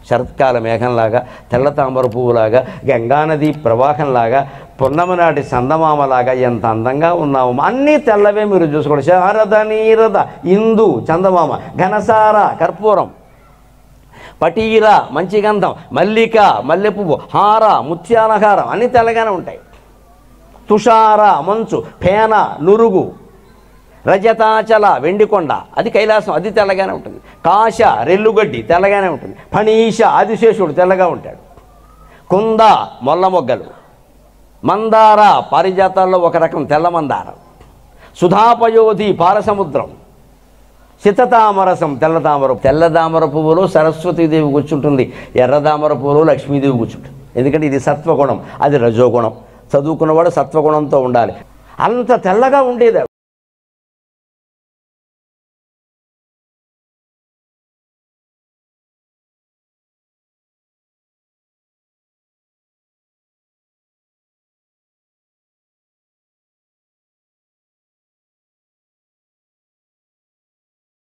శరత్కాల మేఘంలాగా, తెల్ల తామర పువ్వులాగా, గంగానది ప్రవాహంలాగా, పున్నమి నాటి చందమామలాగా ఎంత అందంగా ఉన్నాము. అన్నీ తెల్లవే మీరు చూసుకోండి. శారద నీరద ఇందు చందమామ, ఘనసార కర్పూరం, పటీర మంచి గంధం, మల్లిక మల్లెపువ్వు, హార ముత్యాలహారం అన్నీ తెల్లగానే ఉంటాయి. తుషార మంచు, ఫేన నురుగు, రజతాచల వెండికొండ అది కైలాసం, అది తెల్లగానే ఉంటుంది. కాశ రెల్లుగడ్డి తెల్లగానే ఉంటుంది. ఫణీష ఆదిశేషుడు తెల్లగా ఉంటాడు. కుంద మొల్ల మొగ్గలు, మందార పారిజాతాల్లో ఒక రకం తెల్ల మందారం, సుధాపయోధి పాలసముద్రం, శితతామరసం తెల్లతామర పువ్వులో సరస్వతీదేవి కూర్చుంటుంది, ఎర్రతామర పువ్వులో లక్ష్మీదేవి కూర్చుంటుంది. ఎందుకంటే ఇది సత్వగుణం, అది రజోగుణం. చదువుకున్నవాడు సత్వగుణంతో ఉండాలి. అంత తెల్లగా ఉండేది.